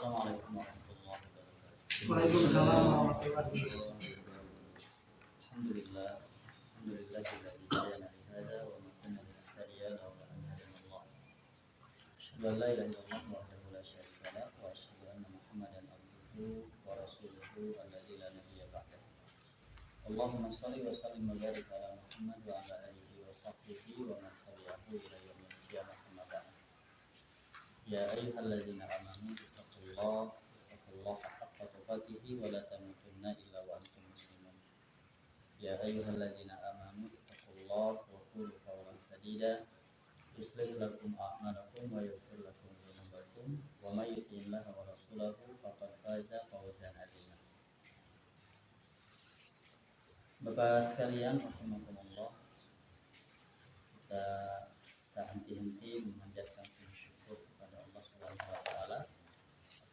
Assalamualaikum warahmatullahi wabarakatuh. Waalaikumsalam warahmatullahi wabarakatuh. Alhamdulillah, alhamdulillahilladzi hadana li hadza wa ma kunna linahtadiya laula an hadana Allah. Asyhadu an la ilaha illallah wahdahu la syarika lah wa asyhadu anna Muhammadan abduhu wa rasuluhu alladzi la nabiyya ba'dahu. Allahumma shalli wa sallim wa barik ala Muhammad wa ala alihi wa sahbihi wa man tabi'ahu ila yaumil qiyamah amma ba'd. Ya ayyuhalladzina amanu ittaqullaha haqqa tuqatih wa la tamutunna illa wa antum muslimun. Ya ayyuhalladzina amanu ittaqullaha wa qulu qawlan sadida yuslih lakum a'malakum wa yaghfir lakum dhunubakum wa may yuti'illaha wa rasulahu faqad faza fawzan 'azima. Bapak sekalian rahimakumullah, kita tak henti-henti memanjatkan syukur kepada Allah Subhanahu wa taala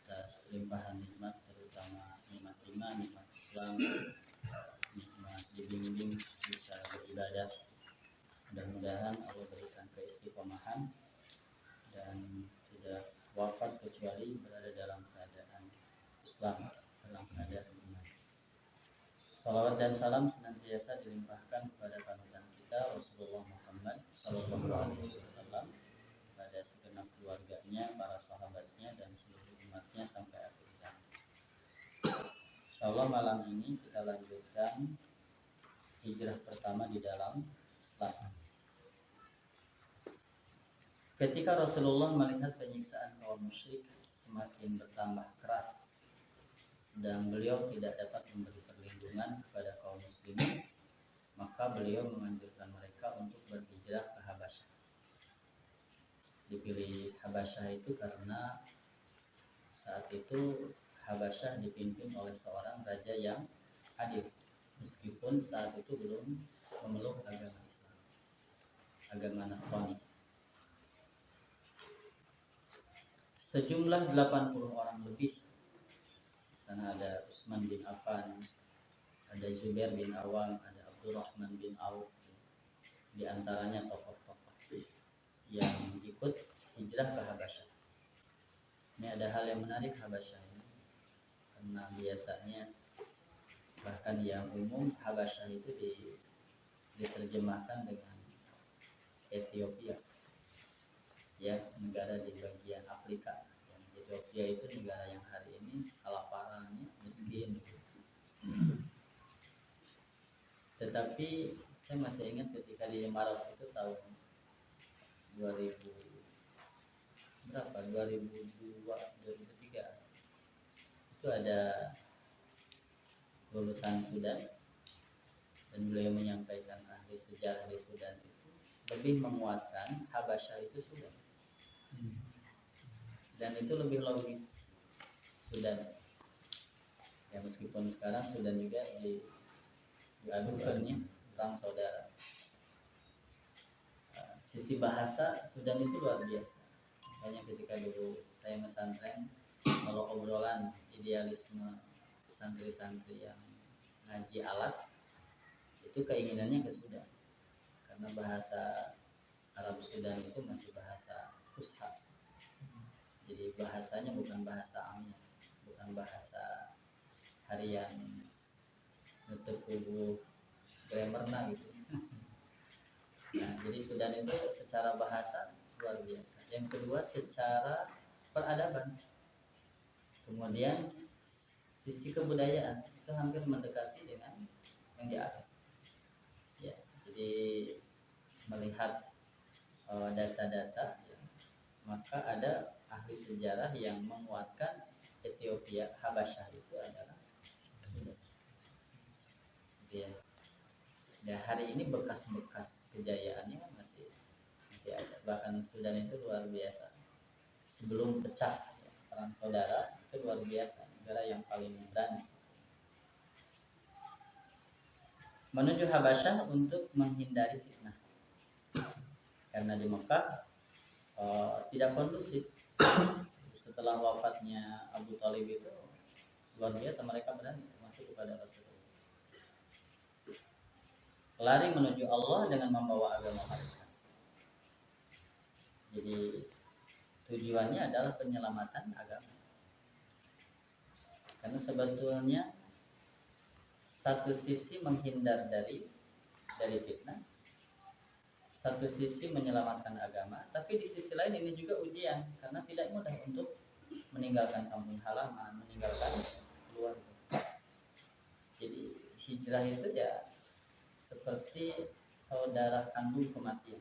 atas limpahan nikmat, terutama nikmat iman, nikmat Islam, nikmat dibimbing bisa beribadah. Mudah-mudahan Allah berikan keistiqomahan dan tidak wafat kecuali berada dalam keadaan Islam, dalam keadaan iman. Salawat dan salam senantiasa dilimpahkan kepada panutan kita Rasulullah Muhammad sallallahu alaihi wasallam, pada segenap keluarganya, para sahabatnya dan seluruh umatnya sampai akhir zaman. Insyaallah malam ini kita lanjutkan hijrah pertama di dalam Islam. Ketika Rasulullah melihat penyiksaan kaum musyrik semakin bertambah keras, sedang beliau tidak dapat memberi perlindungan kepada kaum muslimin, maka beliau menganjurkan mereka untuk berhijrah ke Habasyah. Dipilih Habasyah itu karena saat itu Habasyah dipimpin oleh seorang raja yang adil, meskipun saat itu belum memeluk agama Islam, agama Nasrani. Sejumlah 80 orang lebih. Di sana ada Utsman bin Affan, ada Zubair bin Awam, ada Abdurrahman bin Auf. Di antaranya tokoh-tokoh yang ikut hijrah ke Habasyah. Ini ada hal yang menarik Habasyah ini, karena biasanya bahkan yang umum Habasyah itu diterjemahkan dengan Ethiopia, ya, negara di bagian Afrika. Dan Ethiopia itu negara yang hari ini kelaparan, miskin. Tetapi saya masih ingat ketika di Maroc itu tahun 2003 itu ada lulusan Sudan, dan beliau menyampaikan ahli sejarah di Sudan itu lebih menguatkan Habasyah itu Sudan, dan itu lebih logis Sudan. Ya, meskipun sekarang Sudan juga diadukannya perang saudara. Sisi bahasa Sudan itu luar biasa. Makanya ketika dulu saya pesantren, kalau obrolan idealisme santri-santri yang ngaji alat, itu keinginannya ke Sudan, karena bahasa Arab Sudan itu masih bahasa fusha. Jadi bahasanya bukan bahasa amnya, bukan bahasa harian nutup kubu grammarna gitu. Nah, jadi Sudan itu secara bahasa luar biasa. Yang kedua secara peradaban. Kemudian sisi kebudayaan itu hampir mendekati dengan yang di Arab. Ya, jadi melihat data-data, ya, maka ada ahli sejarah yang menguatkan Ethiopia, Habasyah itu adalah Sudan. Ya. Ya, hari ini bekas-bekas kejayaannya masih ada. Bahkan Sudan itu luar biasa. Sebelum pecah, ya, perang saudara itu luar biasa, negara yang paling berani. Menuju Habasyah untuk menghindari fitnah, karena di Mekah tidak kondusif. Setelah wafatnya Abu Thalib itu luar biasa mereka berani masuk kepada Rasulullah. Lari menuju Allah dengan membawa agama mereka. Jadi tujuannya adalah penyelamatan agama. Karena sebetulnya satu sisi menghindar dari fitnah, satu sisi menyelamatkan agama, tapi di sisi lain ini juga ujian karena tidak mudah untuk meninggalkan kampung halaman, meninggalkan keluarga. Jadi hijrah itu ya seperti saudara kandung kematian.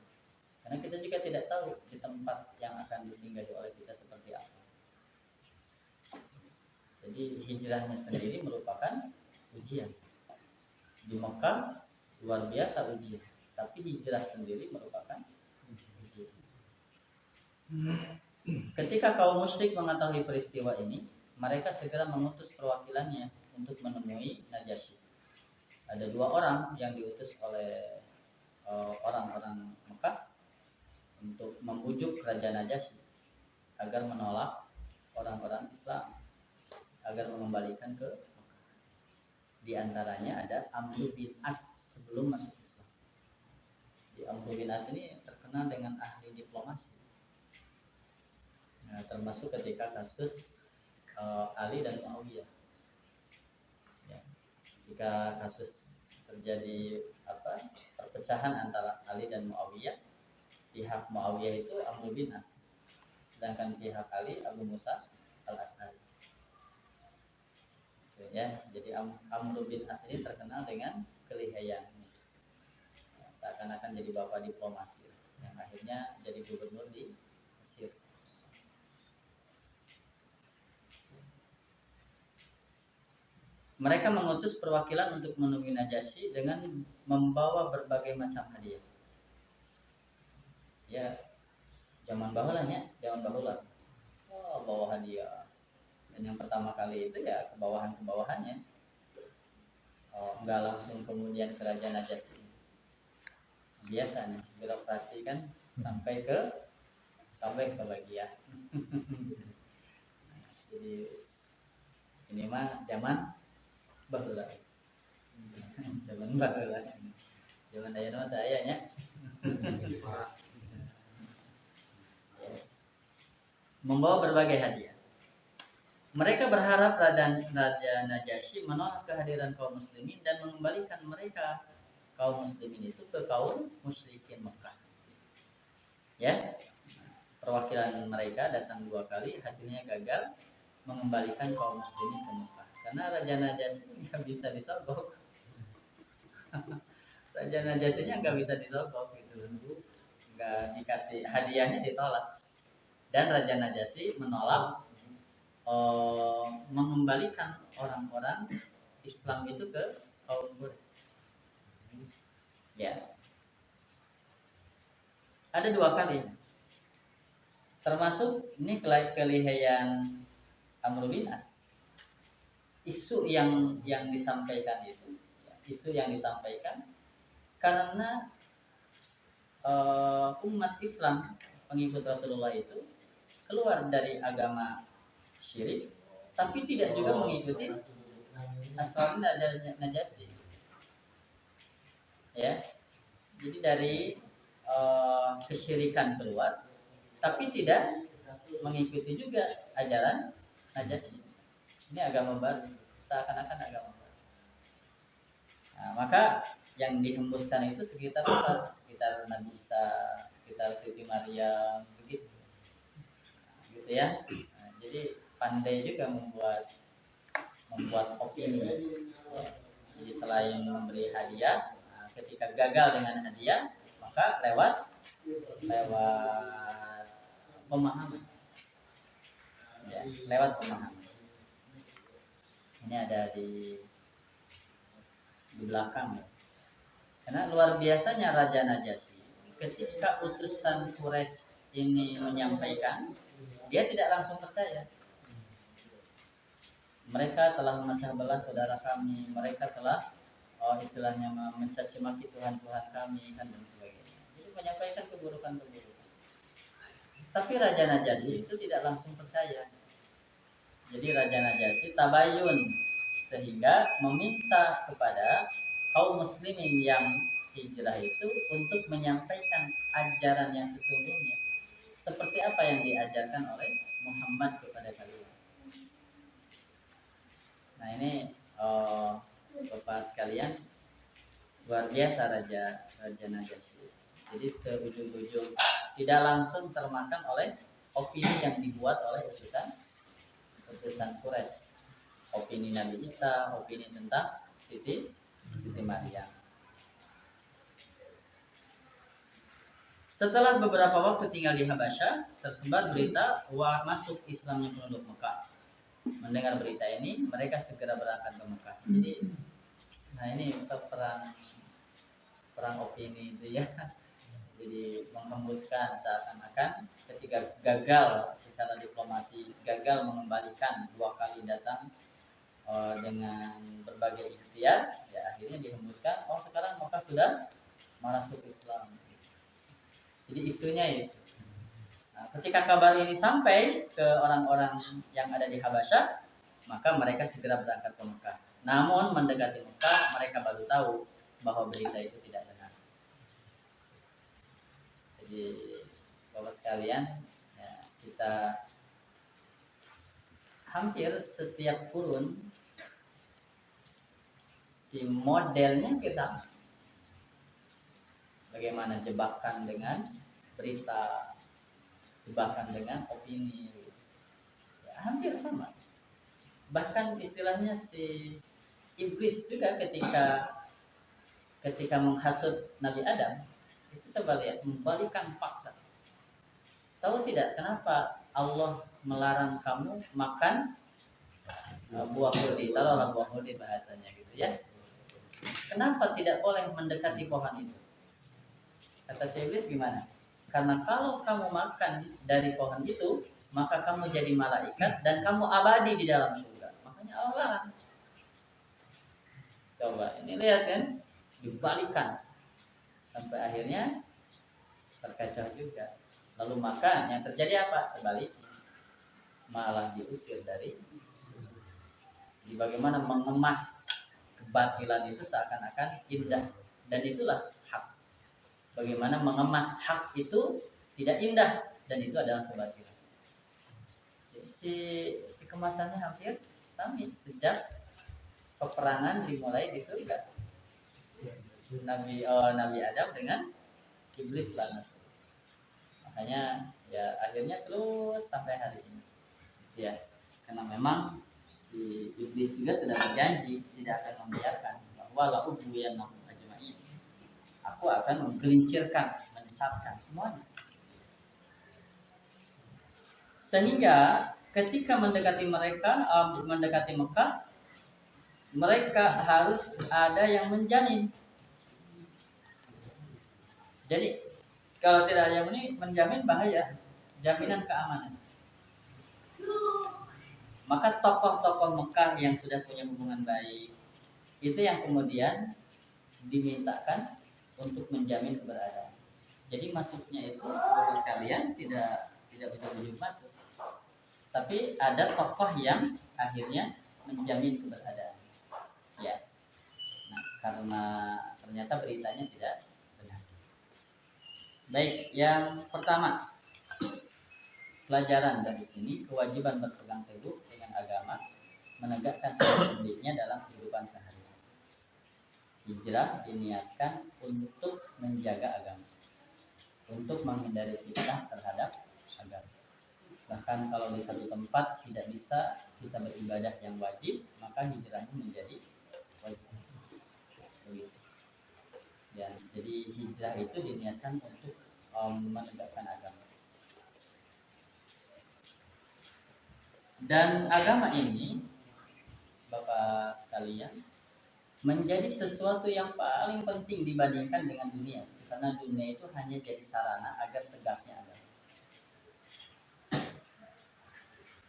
Karena kita juga tidak tahu di tempat yang akan disinggahi oleh kita seperti apa. Jadi hijrahnya sendiri merupakan ujian. Di Mekah luar biasa ujian, tapi hijrah sendiri merupakan ujian. Ketika kaum musyrik mengetahui peristiwa ini, mereka segera mengutus perwakilannya untuk menemui Najasyi. Ada 2 orang yang diutus oleh orang-orang Mekah untuk membujuk Raja Najasyi agar menolak orang-orang Islam, agar mengembalikan ke Mekah. Di antaranya ada Amr bin As sebelum masuk Islam. Di Amr bin As ini terkenal dengan ahli diplomasi. Nah, termasuk ketika kasus Ali dan Muawiyah. Ya, ketika kasus terjadi perpecahan antara Ali dan Muawiyah, pihak Muawiyah itu Amr bin As, sedangkan pihak Ali Abu Musa al-Asy'ari. Ya, jadi Amr bin As ini terkenal dengan kelihayannya. Seakan-akan jadi bapak diplomasi yang akhirnya jadi gubernur di Mesir. Mereka mengutus perwakilan untuk menemui Najasyi dengan membawa berbagai macam hadiah. Ya, zaman bahula ya, zaman bahula. Oh, bawa hadiah. Dan yang pertama kali itu ya kebawahannya. Enggak langsung kemudian ke Raja Najasyi. Biasanya birokrasi kan sampai ke bagian. Jadi ini mah zaman bahula. Zaman bahula. Zaman ayeuna teh aya nya. Membawa berbagai hadiah. Mereka berharap Raja Najasyi menolak kehadiran kaum muslimin dan mengembalikan mereka kaum muslimin itu ke kaum musyrikin Mekah. Ya, perwakilan mereka datang 2 kali, hasilnya gagal mengembalikan kaum muslimin ke Mekah. Karena Raja Najasyi nggak bisa disogok. Raja Najasyinya nggak bisa disogok gitu, nggak dikasih hadiahnya, ditolak. Dan Raja Najasyi menolak mengembalikan orang-orang Islam itu ke kaum Quraisy. Ya, ada 2 kali, termasuk ini kelihayan Amr bin As. Isu yang disampaikan itu, isu yang disampaikan karena umat Islam pengikut Rasulullah itu keluar dari agama syirik, tapi tidak juga mengikuti asal Najasyi. Ya, jadi dari kesyirikan keluar, tapi tidak mengikuti juga ajaran Najasyi. Ini agama baru, seakan-akan agama baru. Nah, maka yang dihembuskan itu sekitar Nabi Isa, sekitar Siti Maryam, begitu. Nah, gitu ya. Nah, jadi pandai juga membuat opini. Ya. Jadi selain memberi hadiah, ketika gagal dengan hadiah, maka lewat pemahaman. Ya, lewat pemahaman. Ini ada di belakang. Karena luar biasanya Raja Najasyi ketika utusan Quraisy ini menyampaikan, dia tidak langsung percaya. Mereka telah memecah belah saudara kami, mereka telah istilahnya mencaci maki Tuhan-Tuhan kami kan, dan sebagainya. Jadi menyampaikan keburukan-keburukan. Tapi Raja Najasyi itu tidak langsung percaya. Jadi Raja Najasyi tabayun, sehingga meminta kepada kaum muslimin yang hijrah itu untuk menyampaikan ajaran yang sesungguhnya, seperti apa yang diajarkan oleh Muhammad kepada kalian. Nah ini Bapak sekalian, luar biasa Raja Najasyi. Jadi ke ujung-ujung tidak langsung termakan oleh opini yang dibuat oleh utusan Quraisy. Opini Nabi Isa, opini tentang Siti Maryam. Setelah beberapa waktu tinggal di Habasyah, tersebar berita masuk Islamnya penduduk Mekah. Mendengar berita ini, mereka segera berangkat ke Mekah. Jadi, nah ini perang opini itu ya. Jadi menghembuskan seakan-akan ketika gagal secara diplomasi, gagal mengembalikan 2 kali datang dengan berbagai ikhtiar, ya akhirnya dihembuskan. Oh sekarang Mekah sudah masuk Islam. Jadi isunya itu. Nah, ketika kabar ini sampai ke orang-orang yang ada di Habasyah, maka mereka segera berangkat ke Mekah. Namun mendekati Mekah, mereka baru tahu bahwa berita itu tidak benar. Jadi Bapak sekalian, ya, kita hampir setiap kurun si modelnya sama. Bagaimana jebakan dengan berita, jebakan dengan opini, ya, hampir sama. Bahkan istilahnya si iblis juga ketika menghasut Nabi Adam, itu coba lihat, membalikan fakta. Tahu tidak kenapa Allah melarang kamu makan buah hurdi? Taruhlah buah hurdi bahasanya gitu ya. Kenapa tidak boleh mendekati pohon itu? Kata si iblis gimana? Karena kalau kamu makan dari pohon itu, maka kamu jadi malaikat dan kamu abadi di dalam surga. Makanya Allah larang. Coba ini lihat kan, dibalikan sampai akhirnya terkacau juga. Lalu makan, yang terjadi apa? Sebaliknya, malah diusir dari. Bagaimana mengemas kebatilan itu seakan-akan indah, dan itulah hak. Bagaimana mengemas hak itu tidak indah, dan itu adalah kebatilan. Jadi si kemasannya hampir sama sejak peperangan dimulai di surga. Nabi Adam dengan iblis banget. Makanya ya akhirnya terus sampai hari ini. Ya, karena memang si iblis juga sudah berjanji tidak akan membiarkan bahwa la ubuyannahum ajma'in. Aku akan menggelincirkan, menyesatkan semuanya. Sehingga ketika mendekati Mekah, mereka harus ada yang menjamin. Jadi kalau tidak ada yang menjamin, bahaya, jaminan keamanan. Maka tokoh-tokoh Mekah yang sudah punya hubungan baik itu yang kemudian dimintakan untuk menjamin keberadaan. Jadi masuknya itu Bapak sekalian tidak begitu masuk, tapi ada tokoh yang akhirnya menjamin keberadaan. Ya, nah karena ternyata beritanya tidak benar. Baik, yang pertama, pelajaran dari sini, kewajiban berpegang teguh dengan agama, menegakkan sendirinya dalam kehidupan sehari-hari. Hijrah diniatkan untuk menjaga agama, untuk menghindari fitnah terhadap agama. Bahkan kalau di satu tempat tidak bisa kita beribadah yang wajib, maka hijrahnya menjadi wajib. Dan jadi hijrah itu diniatkan untuk menegakkan agama. Dan agama ini, Bapak sekalian, menjadi sesuatu yang paling penting dibandingkan dengan dunia. Karena dunia itu hanya jadi sarana agar tegaknya agama.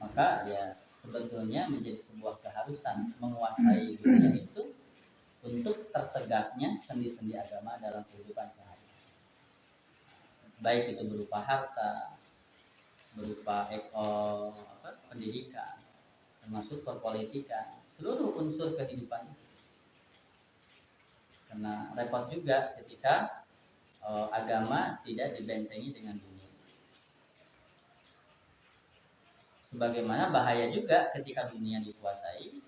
Maka ya sebetulnya menjadi sebuah keharusan menguasai dunia itu untuk tertegaknya sendi-sendi agama dalam kehidupan sehari. Baik itu berupa harta, berupa pendidikan, termasuk perpolitikan, seluruh unsur kehidupan. Karena repot juga ketika agama tidak dibentengi dengan dunia. Sebagaimana bahaya juga ketika dunia dikuasai,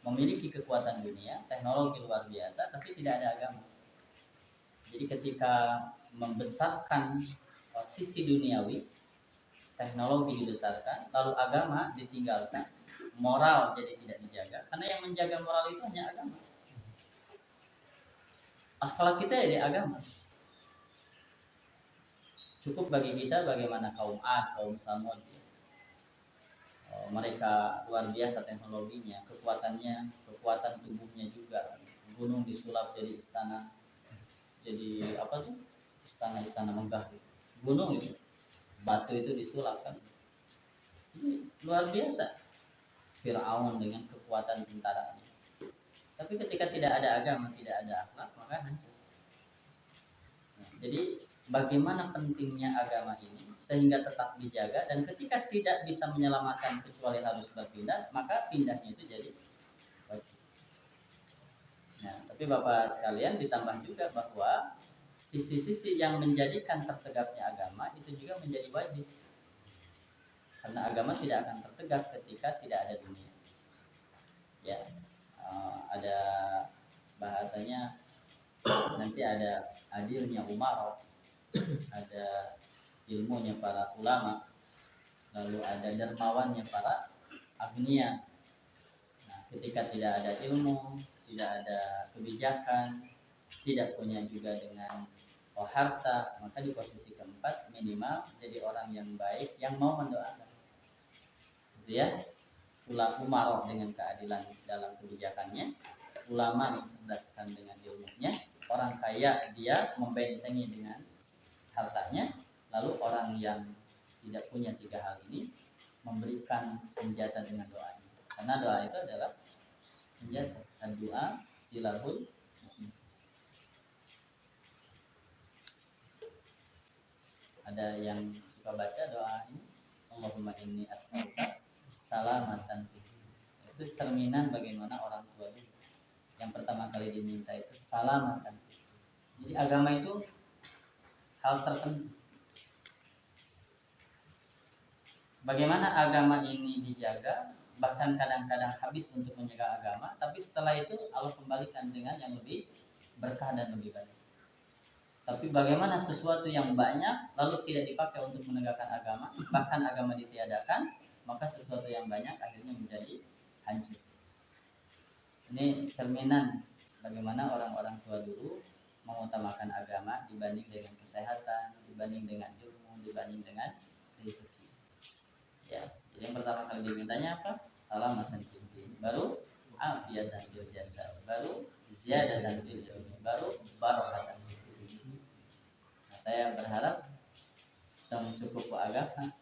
memiliki kekuatan dunia, teknologi luar biasa, tapi tidak ada agama. Jadi ketika membesarkan sisi duniawi, teknologi dibesarkan, lalu agama ditinggalkan, moral jadi tidak dijaga, karena yang menjaga moral itu hanya agama. Akhlak kita ya di agama. Cukup bagi kita bagaimana kaum Ad, kaum Samud, mereka luar biasa teknologinya, kekuatannya, kekuatan tubuhnya juga. Gunung disulap jadi istana, jadi apa tuh? Istana-istana megah. Gunung itu, batu itu disulap kan. Jadi luar biasa. Fir'aun dengan kekuatan tentaranya. Tapi ketika tidak ada agama, tidak ada akhlak, maka hancur. Nah, jadi bagaimana pentingnya agama ini sehingga tetap dijaga, dan ketika tidak bisa menyelamatkan kecuali harus berpindah, maka pindahnya itu jadi wajib. Nah, tapi Bapak sekalian ditambah juga bahwa sisi-sisi yang menjadikan tertegaknya agama itu juga menjadi wajib. Karena agama tidak akan tertegak ketika tidak ada dunia. Ya, ada bahasanya nanti ada adilnya umarok, ada ilmunya para ulama, lalu ada dermawannya para agnia. Nah, ketika tidak ada ilmu, tidak ada kebijakan, tidak punya juga dengan harta, maka di posisi keempat minimal jadi orang yang baik yang mau mendoakan. Gitu ya. Umarok dengan keadilan dalam kebijakannya, ulama mencerdaskan dengan ilmunya, orang kaya dia membentengi dengan hartanya, lalu orang yang tidak punya tiga hal ini memberikan senjata dengan doanya. Karena doa itu adalah senjata. Doa silahul mu'min. Ada yang suka baca doa ini, Allahumma inni as'aluka salamatan. Itu cerminan bagaimana orang tua dulu. Yang pertama kali diminta itu salamatan. Jadi agama itu hal terpenting. Bagaimana agama ini dijaga, bahkan kadang-kadang habis untuk menjaga agama, tapi setelah itu Allah kembalikan dengan yang lebih berkah dan lebih baik. Tapi bagaimana sesuatu yang banyak lalu tidak dipakai untuk menegakkan agama, bahkan agama ditiadakan, maka sesuatu yang banyak akhirnya menjadi hancur. Ini cerminan bagaimana orang-orang tua dulu mengutamakan agama dibanding dengan kesehatan, dibanding dengan ilmu, dibanding dengan rezeki. Ya, jadi yang pertama kali dimintanya apa? Salamatan fid din, baru afiatan fil jasad, baru ziyadatan fil ilmi, baru barakatan fil rizqi. Nah, saya berharap kita mencukupi agama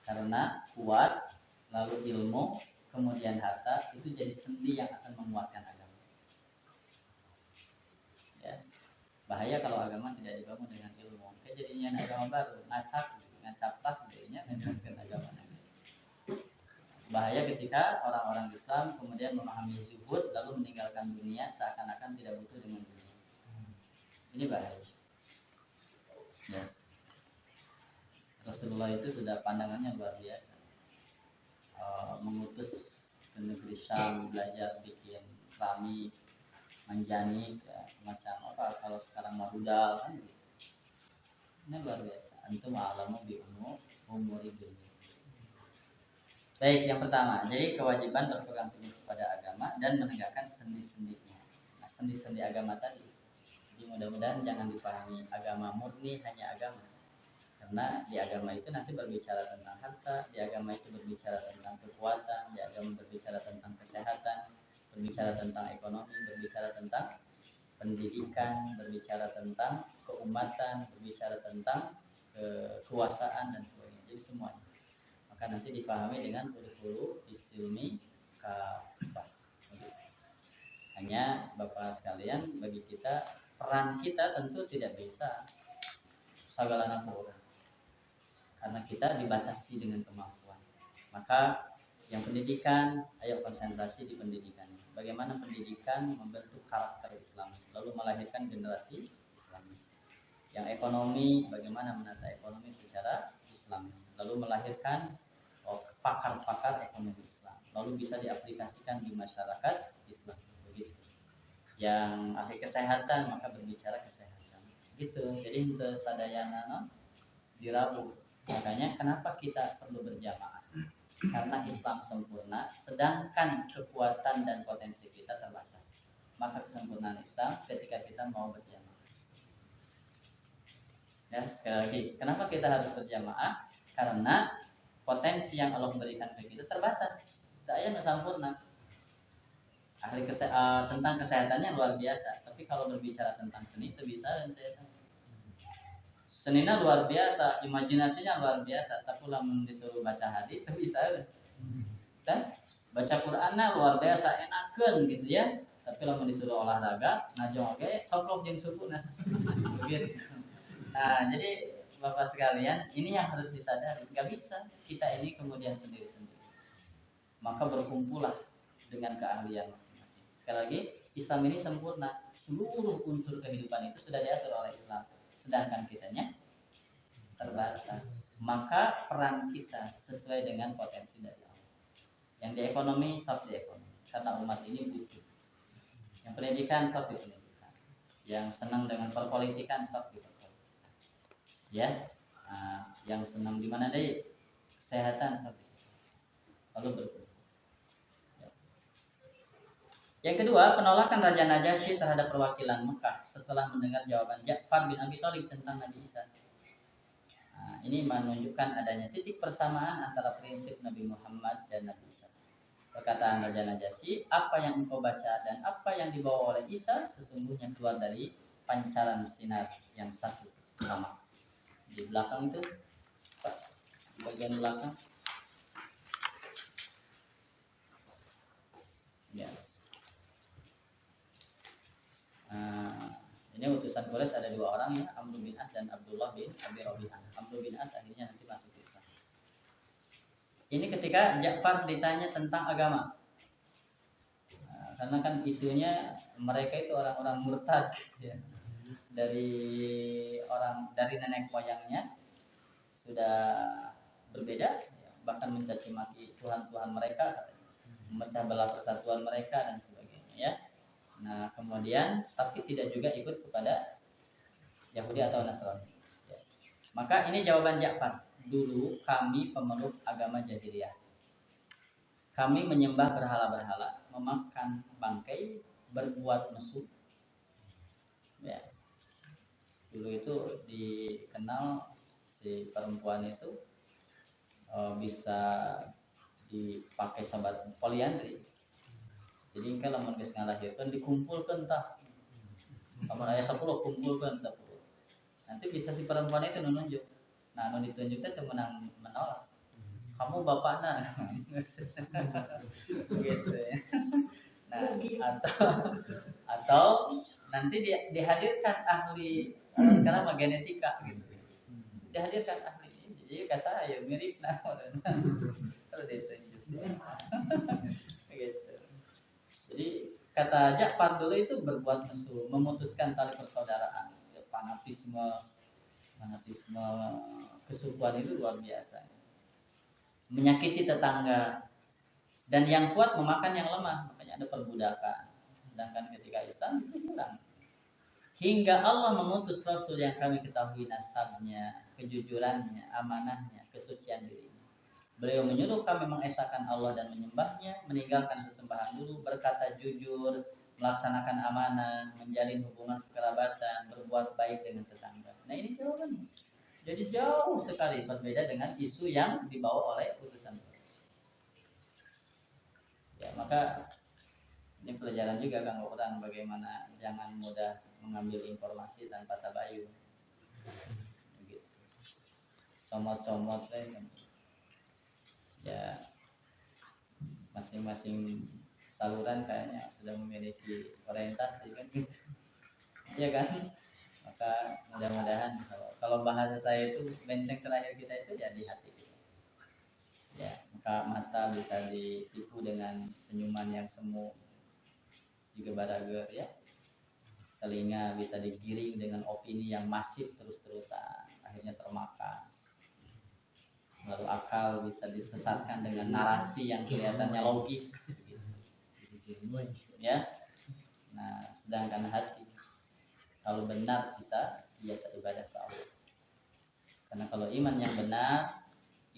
karena kuat, lalu ilmu, kemudian harta itu jadi sendi yang akan menguatkan agama. Ya, bahaya kalau agama tidak dibangun dengan ilmu. Kayak jadinya agama baru, ngacap jadinya menjelaskan agama. Bahaya ketika orang-orang Islam kemudian memahami zuhud lalu meninggalkan dunia seakan-akan tidak butuh dengan dunia. Ini bahaya. Ya. Rasulullah itu sudah pandangannya luar biasa. Mengutus ke negeri Syam belajar bikin keramik, manjanik, ya, semacam apa kalau sekarang marudal kan gitu. Ini luar biasa. Antum a'lamu bi umuri dunia. Baik, yang pertama, jadi kewajiban berpegang teguh kepada agama dan menegakkan sendi-sendinya. Nah, sendi-sendi agama tadi. Jadi mudah-mudahan jangan dipahami agama murni hanya agama. Karena di agama itu nanti berbicara tentang harta, di agama itu berbicara tentang kekuatan, di agama berbicara tentang kesehatan, berbicara tentang ekonomi, berbicara tentang pendidikan, berbicara tentang keumatan, berbicara tentang kekuasaan dan sebagainya. Jadi semuanya. Maka nanti dipahami dengan udhulu isilmi kafah. Hanya Bapak sekalian, bagi kita peran kita tentu tidak bisa segala orang, karena kita dibatasi dengan kemampuan. Maka yang pendidikan, ayo konsentrasi di pendidikan. Bagaimana pendidikan membentuk karakter Islam, lalu melahirkan generasi Islam. Yang ekonomi, bagaimana menata ekonomi secara Islam, lalu melahirkan pakar-pakar ekonomi Islam, lalu bisa diaplikasikan di masyarakat Islam begitu. Yang ahli kesehatan maka berbicara kesehatan gitu. Jadi itu sadayana dirabu. Makanya kenapa kita perlu berjamaah? Karena Islam sempurna, sedangkan kekuatan dan potensi kita terbatas. Maka kesempurnaan Islam ketika kita mau berjamaah. Ya, sekali lagi, kenapa kita harus berjamaah? Karena potensi yang Allah berikan ke kita terbatas. Daya nggak sempurna. Tentang kesehatannya luar biasa. Tapi kalau berbicara tentang seni itu bisa dan sehat. Seninya luar biasa, imajinasinya luar biasa. Tapi lamun disuruh baca hadis itu bisa. Dan baca Qur'annya luar biasa, enakeun gitu ya. Tapi lamun disuruh olahraga, najong oge coklok jeung sukuna. Begitu. Nah, jadi Bapak sekalian, ini yang harus disadari. Gak bisa kita ini kemudian sendiri-sendiri. Maka berkumpullah dengan keahlian masing-masing. Sekali lagi, Islam ini sempurna. Seluruh unsur kehidupan itu sudah diatur oleh Islam. Sedangkan kitanya terbatas. Maka peran kita sesuai dengan potensi dari Allah. Yang di ekonomi, sok di ekonomi. Karena umat ini butuh. Yang pendidikan, sok di pendidikan. Yang senang dengan perpolitikan, sok di perpolitikan. Ya, yang senang di mana deh? Kesehatan, sok di kesehatan. Lalu berkumpul. Yang kedua, penolakan Raja Najasyi terhadap perwakilan Mekah setelah mendengar jawaban Ja'far bin Abi Thalib tentang Nabi Isa. Nah, ini menunjukkan adanya titik persamaan antara prinsip Nabi Muhammad dan Nabi Isa. Perkataan Raja Najasyi, apa yang engkau baca dan apa yang dibawa oleh Isa sesungguhnya keluar dari pancaran sinar yang satu sama. Di belakang itu, Pak, bagian belakang. Ya. Ini utusan Quraisy ada dua orang ya, Amr bin As dan Abdullah bin Abi Rabi'ah. Amr bin As akhirnya nanti masuk Islam. Ini ketika Ja'far ditanya tentang agama. Karena kan isunya mereka itu orang-orang murtad ya. Dari nenek moyangnya sudah berbeda ya, bahkan mencaci maki Tuhan-Tuhan mereka, memecah belah persatuan mereka dan sebagainya ya. Nah, kemudian tapi tidak juga ikut kepada Yahudi atau Nasrani. Ya. Maka ini jawaban Ja'far. Dulu kami pemeluk agama jahiliyah. Kami menyembah berhala-berhala, memakan bangkai, berbuat mesum. Ya. Dulu itu dikenal si perempuan itu bisa dipakai sahabat poliandri. Jadi kalau mau geus ngalahirkeun dikumpulkeun tah. Kamu aya 10 kumpulkeun 10. Nanti bisa si perempuan itu nunjuk. Nah, anu ditunjukkan teh menolak. Kamu bapakna. Gitu ya. Nah, atau nanti dihadirkan ahli sekarang mah genetika gitu. Dihadirkan ahli. Jadi ka saya mirip nah. Kalau ditunjuk. Gitu. Jadi kata Ja'far dulu itu berbuat mesum, memutuskan tali persaudaraan. Fanatisme kesukuan itu luar biasa. Menyakiti tetangga dan yang kuat memakan yang lemah, makanya ada perbudakan. Sedangkan ketika Islam itu hilang. Hingga Allah mengutus Rasul yang kami ketahui nasabnya, kejujurannya, amanahnya, kesucian dirinya. Beliau menyuruh kami mengesahkan Allah dan menyembahnya, meninggalkan sesembahan dulu, berkata jujur, melaksanakan amanah, menjalin hubungan kekerabatan, berbuat baik dengan tetangga. Nah ini jawabannya. Jadi jauh sekali berbeda dengan isu yang dibawa oleh utusan Quraisy. Ya maka ini pelajaran juga Kang Orang bagaimana jangan mudah mengambil informasi tanpa tabayun. Gitu. Comot-comot kan. Ya masing-masing saluran kayaknya sudah memiliki orientasi kan gitu ya kan. Maka mudah-mudahan kalau bahasa saya itu benteng terakhir kita itu jadi hati kita ya. Maka mata bisa ditipu dengan senyuman yang semu juga baraga ya. Telinga bisa digiring dengan opini yang masif terus-terusan, akhirnya termakan. lalu akal bisa disesatkan dengan narasi yang kelihatannya logis, ya. Nah, sedangkan hati, kalau benar kita biasa ibadah ke Allah. Karena kalau iman yang benar,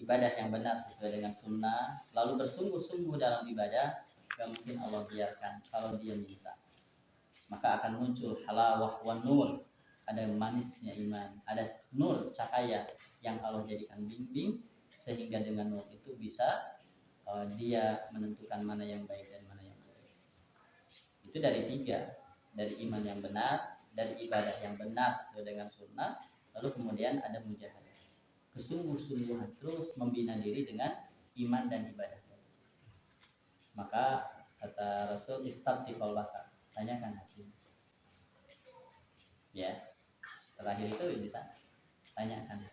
ibadah yang benar sesuai dengan sunnah, selalu bersungguh-sungguh dalam ibadah, gak mungkin Allah biarkan kalau dia minta. Maka akan muncul halawah wa nur, ada manisnya iman, ada nur cahaya yang Allah jadikan bimbing, sehingga dengan nur itu bisa dia menentukan mana yang baik dan mana yang buruk. Itu dari tiga, dari iman yang benar, dari ibadah yang benar sesuai dengan sunnah, lalu kemudian ada mujahadah, kesungguh-sungguhan terus membina diri dengan iman dan ibadah. Maka kata Rasul, istabti qalbaka, tanyakan hati. Ya, terakhir itu di sana, tanyakan.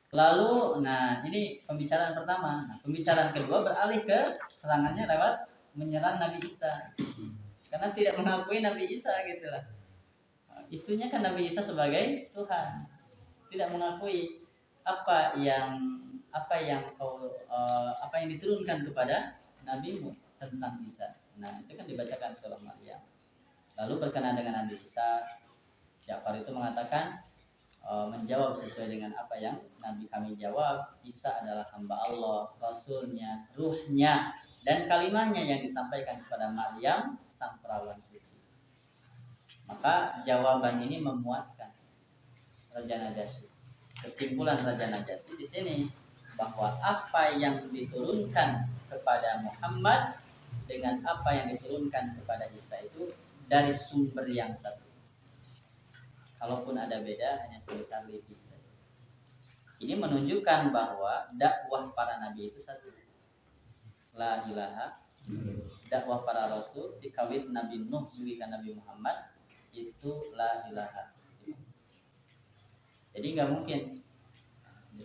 Lalu, nah ini pembicaraan pertama. Nah, pembicaraan kedua beralih ke serangannya lewat menyerang Nabi Isa, karena tidak mengakui Nabi Isa gitulah. Isunya kan Nabi Isa sebagai Tuhan, tidak mengakui apa yang diturunkan kepada nabimu tentang Isa. Nah, itu kan dibacakan surah Maryam. Lalu berkenaan dengan Nabi Isa, Ja'far itu mengatakan, menjawab sesuai dengan apa yang Nabi kami jawab. Isa adalah hamba Allah, Rasulnya, ruhnya, dan kalimahnya yang disampaikan kepada Maryam, sang perawan suci. Maka jawaban ini memuaskan Raja Najasyi. Kesimpulan Raja Najasyi di sini bahwa apa yang diturunkan kepada Muhammad dengan apa yang diturunkan kepada Isa itu dari sumber yang satu. Kalaupun ada beda, hanya sebesar lipih saja. Ini menunjukkan bahwa dakwah para nabi itu satu. La ilaha. Dakwah para rasul dikawit Nabi Nuh hingga Nabi Muhammad itu la ilaha. Jadi nggak mungkin.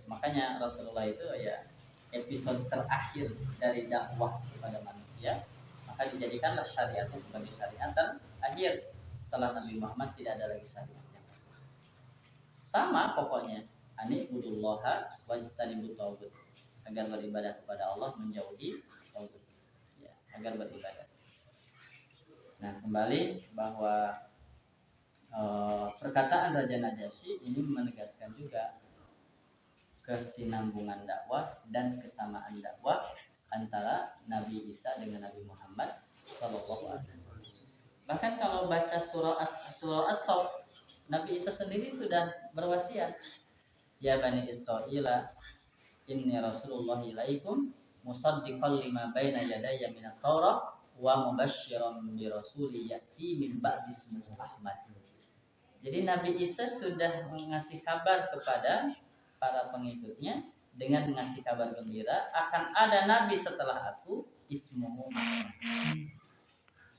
Makanya Rasulullah itu ya episode terakhir dari dakwah kepada manusia, maka dijadikanlah syariatnya sebagai syariat terakhir. Setelah Nabi Muhammad tidak ada lagi syariat. Sama pokoknya, ani'budullaha wajtanibut taghut, agar beribadah kepada Allah, menjauhi taghut. Ya, agar beribadah. Nah, kembali bahwa perkataan Raja Najasyi ini menegaskan juga kesinambungan dakwah dan kesamaan dakwah antara Nabi Isa dengan Nabi Muhammad Shallallahu Alaihi Wasallam. Bahkan kalau baca surah As-Saff, Nabi Isa sendiri sudah berwasiat, ya Bani Israila, inni Rasulullah ilaikum musaddiqan lima baina yadayya minat Taurah wa mubasysyiran bi rasuli ya'ti min ba'di ismihi Ahmad. Jadi Nabi Isa sudah mengasih kabar kepada para pengikutnya dengan mengasih kabar gembira akan ada nabi setelah aku, ismuhu Muhammad.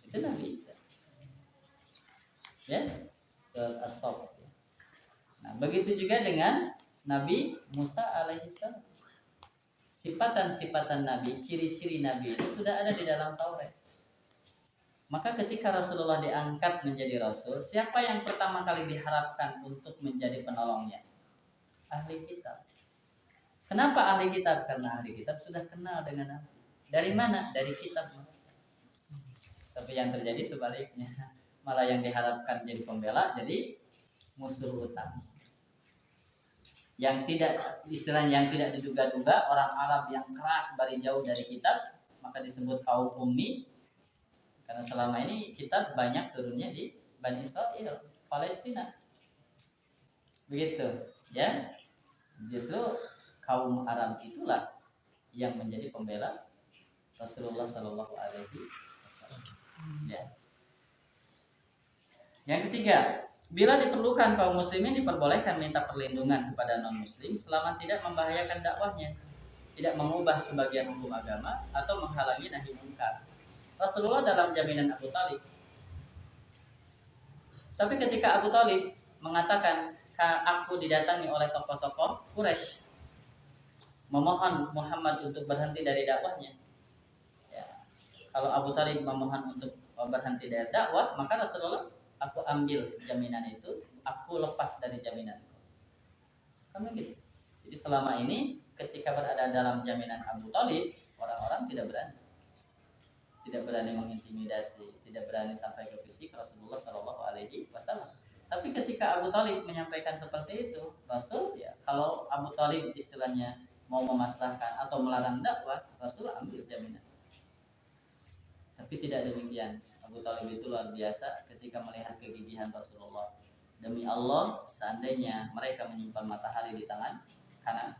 Itu Nabi Isa. Ya, As-Saff. Nah, begitu juga dengan Nabi Musa alaihissalam. Sifatan-sifatan Nabi, ciri-ciri Nabi itu sudah ada di dalam Taurat. Maka ketika Rasulullah diangkat menjadi Rasul, siapa yang pertama kali diharapkan untuk menjadi penolongnya? Ahli kitab. Kenapa ahli kitab? Karena ahli kitab sudah kenal dengan Nabi. Dari mana? Dari kitab. Tapi yang terjadi sebaliknya. Malah yang diharapkan jadi pembela, jadi musuh utama. Yang tidak, istilahnya yang tidak diduga-duga, orang Arab yang keras bari jauh dari kitab, maka disebut kaum ummi. Karena selama ini kitab banyak turunnya di Bani Israel, Palestina. Begitu, ya. Justru kaum Arab itulah yang menjadi pembela Rasulullah Shallallahu Alaihi Wasallam. Ya. Yang ketiga, bila diperlukan kaum muslimin diperbolehkan minta perlindungan kepada non-muslim selama tidak membahayakan dakwahnya, tidak mengubah sebagian hukum agama atau menghalangi nahi munkar. Rasulullah dalam jaminan Abu Talib. Tapi ketika Abu Talib mengatakan, aku didatangi oleh tokoh-tokoh Quraisy memohon Muhammad untuk berhenti dari dakwahnya. Ya. Kalau Abu Talib memohon untuk berhenti dari dakwah, maka Rasulullah, aku ambil jaminan itu, aku lepas dari jaminan itu. Kan begitu. Jadi selama ini ketika berada dalam jaminan Abu Thalib, orang-orang tidak berani mengintimidasi, tidak berani sampai ke fisik Rasulullah Shallallahu Alaihi Wasallam. Tapi ketika Abu Thalib menyampaikan seperti itu, Rasul ya kalau Abu Thalib istilahnya mau memaslahkan atau melarang dakwah, Rasul ambil jaminan. Tapi tidak demikian. Abu Thalib itu luar biasa ketika melihat kegigihan Rasulullah. Demi Allah, seandainya mereka menyimpan matahari di tangan kanan,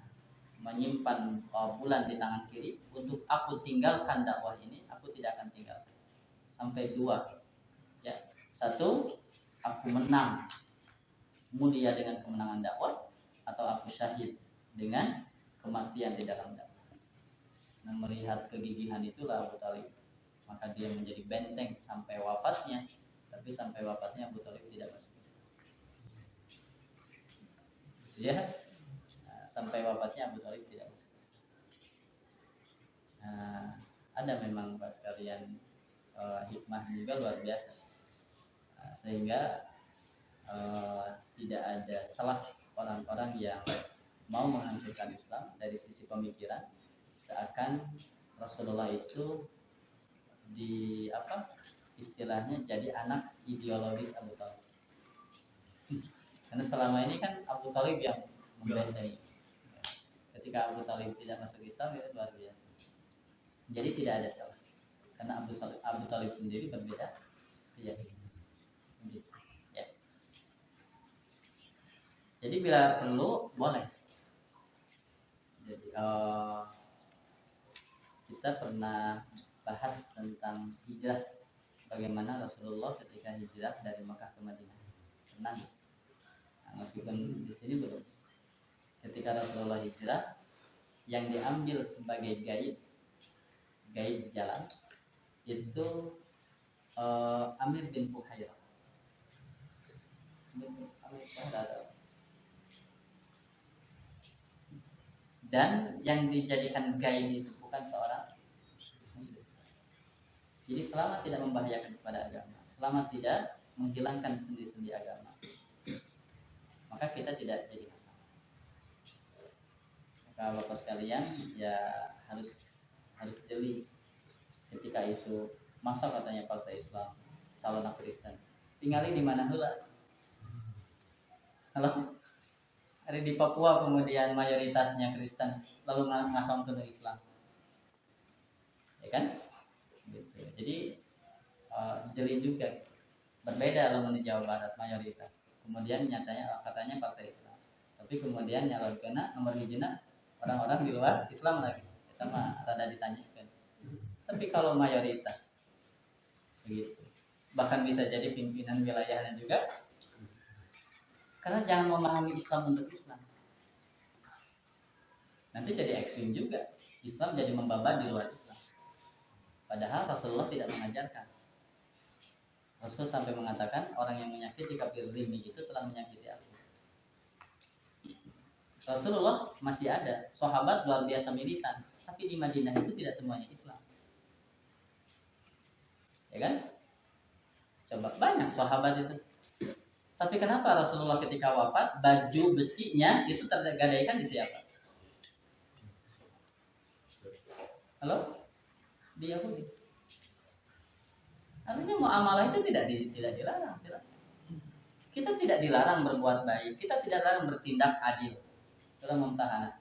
menyimpan bulan di tangan kiri, untuk aku tinggalkan dakwah ini, aku tidak akan tinggalkan. Sampai dua, ya, satu, aku menang mulia dengan kemenangan dakwah, atau aku syahid dengan kematian di dalam dakwah. Nah, melihat kegigihan itulah Abu Thalib, maka dia menjadi benteng sampai wafatnya. Tapi sampai wafatnya Abu Thalib tidak masuk Islam. Ya, sampai wafatnya Abu Thalib tidak masuk Islam. Ada memang Pak sekalian hikmah juga luar biasa, sehingga tidak ada celah orang-orang yang mau menghancurkan Islam dari sisi pemikiran, seakan Rasulullah itu istilahnya jadi anak ideologis Abu Thalib. Karena selama ini kan Abu Thalib yang membentengi. Ketika Abu Thalib tidak masuk Islam itu luar biasa. Jadi tidak ada celah. Karena Abu Thalib sendiri berbeda keyakinan. Ya. Jadi bila perlu boleh. Jadi kita pernah bahas tentang hijrah, bagaimana Rasulullah ketika hijrah dari Makkah ke Madinah. Pernah? Meskipun di sini belum. Ketika Rasulullah hijrah, yang diambil sebagai guide jalan itu Amir bin Fuhairah. Dan yang dijadikan guide itu bukan seorang muslim. Jadi selama tidak membahayakan kepada agama, selama tidak menghilangkan sendi-sendi agama, maka kita tidak jadi masalah. Maka Bapak sekalian ya harus jeli ketika isu masa katanya Partai Islam calon Kristen, tinggalin di mana hula. Kalau ada di Papua kemudian mayoritasnya Kristen lalu ngasong ke Islam, ya kan? Gitu. Jadi jeli juga, berbeda kalau di Jawa Barat mayoritas, kemudian nyatanya katanya Partai Islam, tapi kemudian nyalon kena nomor hijina orang-orang di luar Islam lagi, kita mah rada ditanyakan. Tapi kalau mayoritas begitu, bahkan bisa jadi pimpinan wilayahnya juga, karena jangan memahami Islam untuk Islam, nanti jadi ekstrim juga, Islam jadi membaba di luar Islam. Padahal Rasulullah tidak mengajarkan. Rasul sampai mengatakan orang yang menyakiti kafir zimmi itu telah menyakiti aku. Rasulullah masih ada sahabat luar biasa militan, tapi di Madinah itu tidak semuanya Islam, ya kan? Coba banyak sahabat itu, tapi kenapa Rasulullah ketika wafat baju besinya itu tergadaikan di siapa? Halo? Di Yahudi. Artinya muamalah itu tidak dilarang, silakan. Kita tidak dilarang berbuat baik, kita tidak dilarang bertindak adil. Surah Mumtahanah.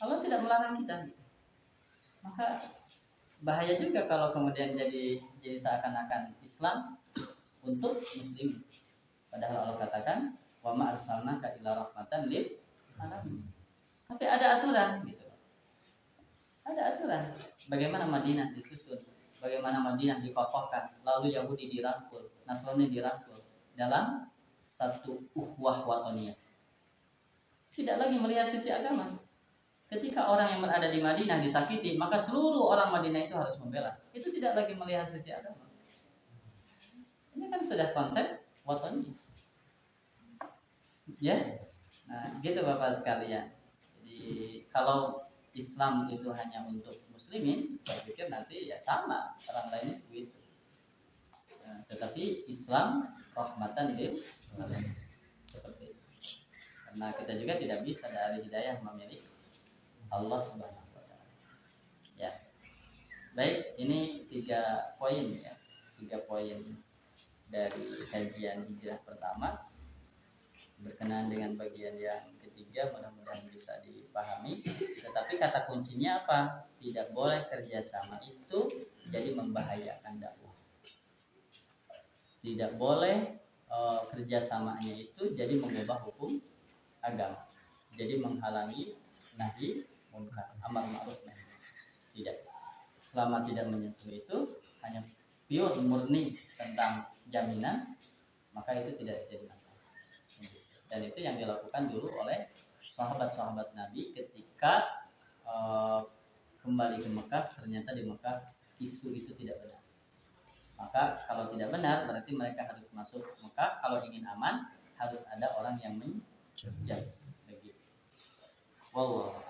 Allah tidak melarang kita. Maka bahaya juga kalau kemudian jadi seakan-akan Islam untuk muslim. Padahal Allah katakan, "Wa ma arsalnaka illa rahmatan lil alamin." Tapi ada aturan gitu. Ada aturan. Bagaimana Madinah disusun, bagaimana Madinah dikokohkan, lalu Yahudi dirangkul, Nasrani dirangkul dalam satu ukhuwah watoniyah. Tidak lagi melihat sisi agama. Ketika orang yang berada di Madinah disakiti, maka seluruh orang Madinah itu harus membela. Itu tidak lagi melihat sisi agama. Ini kan sudah konsep watoniyah. Ya, nah gitu Bapak sekalian. Jadi kalau Islam itu hanya untuk muslimin, saya pikir nanti ya sama orang lainnya begitu. Tetapi Islam rahmatan lil alamin, seperti itu. Nah, kita juga tidak bisa dari hidayah memilih Allah Subhanahu wa taala. Ya. Baik, ini 3 poin ya. 3 poin dari kajian hijrah pertama. Berkenaan dengan bagian yang ketiga, mudah-mudahan bisa dipahami. Tetapi kata kuncinya apa? Tidak boleh kerjasama itu jadi membahayakan dakwah. Tidak boleh kerjasamanya itu jadi mengubah hukum agama, jadi menghalangi nahi munkar, amar ma'ruf nahi. Tidak. Selama tidak menyentuh itu, hanya pure murni tentang jaminan, maka itu tidak jadi masalah. Dan itu yang dilakukan dulu oleh sahabat-sahabat Nabi ketika kembali ke Mekah. Ternyata di Mekah isu itu tidak benar. Maka kalau tidak benar berarti mereka harus masuk Mekah. Kalau ingin aman harus ada orang yang menjaga. Begitu. Wallah.